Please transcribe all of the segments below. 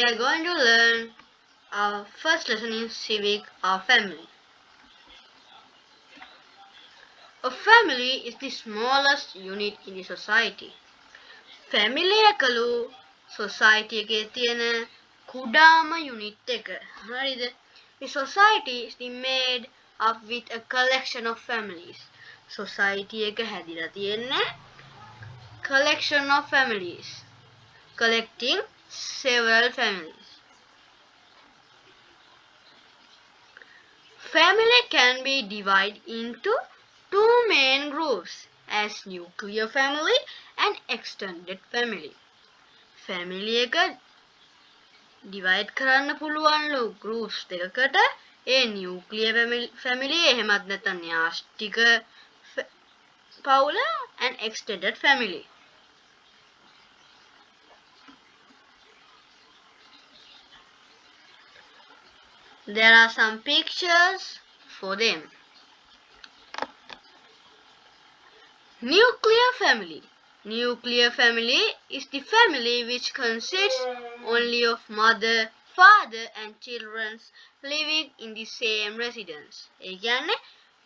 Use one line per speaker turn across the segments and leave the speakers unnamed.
are going to learn our first lesson in civic, our family. A family is the smallest unit in the society. Family එකලු society එකේ තියෙන කුඩාම unit එක. හරිද? The society is made up with a collection of families. Society එක හැදිලා තියෙන්නේ collection of families, collecting several families. Family can be divided into two main groups as nuclear family and extended family. Family එක divide කරන්න පුළුවන්ලු groups දෙකකට. ඒ nuclear family එහෙමත් නැත්නම් න්‍යාෂ්ටික පවුල and extended family. There are some pictures for them. Nuclear family. Nuclear family is the family which consists only of mother, father and children living in the same residence. ඒ කියන්නේ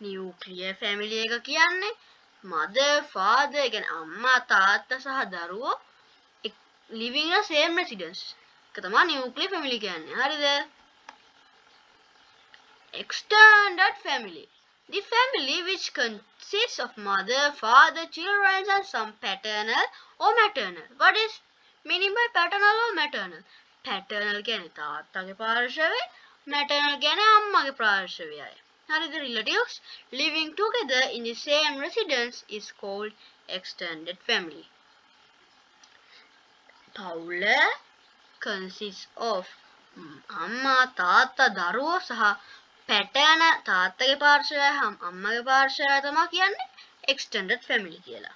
nuclear family එක කියන්නේ mother, father කියන්නේ අම්මා, තාත්තා සහ දරුවෝ living in the same residence. ඒක තමයි nuclear family කියන්නේ. හරිද? Extended family. The family which consists of mother, father, children and some paternal or maternal. What is meaning by paternal or maternal? Paternal කියන්නේ තාත්තගේ පාර්ශවය, maternal කියන්නේ අම්මගේ පාර්ශවයයි. හරිද? Relatives living together in the same residence is called extended family. පවුල consists of අම්මා, තාත්තා, දරුවෝ සහ පැටර්න තාත්තගේ පාර්ශවය අම්මගේ පාර්ශවය තමයි කියන්නේ extended family කියලා.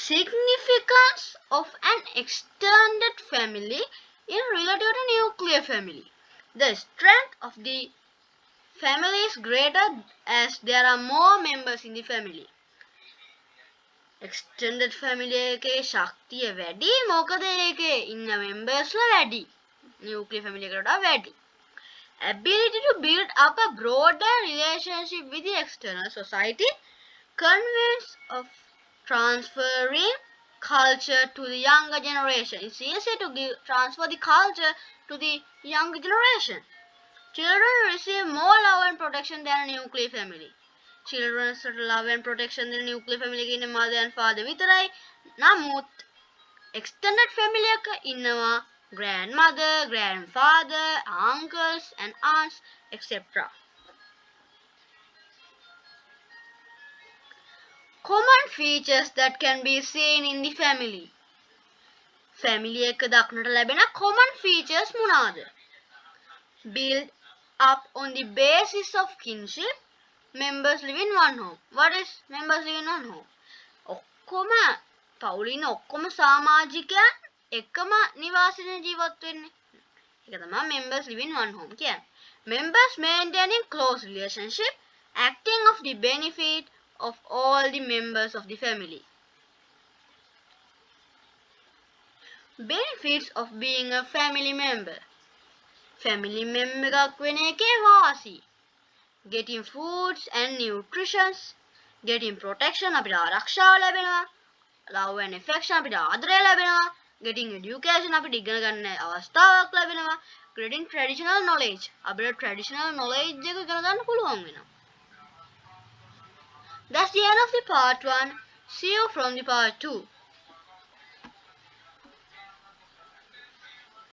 Significance of an extended family in relative to nuclear family. The strength of the family is greater as there are more members in the family. Extended family එකේ ශක්තිය වැඩි මොකද ඒකේ ඉන්න members ලා වැඩි. Nuclear family එකට වඩා වැඩි. Ability to build up a broader relationship with the external society, convince of transferring culture to the younger generation. It's easy to transfer the culture to the younger generation. Children receive more love and protection than a nuclear family. Children's love and protection than a nuclear family එකේ ඉන්න mother and father විතරයි. නමුත් extended family එක ඉන්නවා grandmother, grandfather, uncles and aunts, etc. Common features that can be seen in the family. Family එක දක්නට ලැබෙන common features මොනවාද? Build up on the basis of kinship. Members live in one home. What is members live in one home? ඔක්කොම පවුලින් ඔක්කොම සමාජිකයන් එකම නිවාසයෙන් ජීවත් වෙන්නේ. ඒක තමයි members live in one home කියන්නේ. Members maintaining close relationship, acting of the benefit of all the members of the family. Benefits of being a family member. Family member එකක් වෙන එකේ වාසි. Getting foods and nutrition, getting protection අපිට ආරක්ෂාව ලැබෙනවා. Love and affection අපිට ආදරය ලැබෙනවා. Getting education අපිට ඉගෙන ගන්න අවස්ථාවක් ලැබෙනවා. Getting traditional knowledge අපිට traditional knowledge එක ඉගෙන ගන්න පුළුවන් වෙනවා. That's the end of the part 1. See you from the part 2.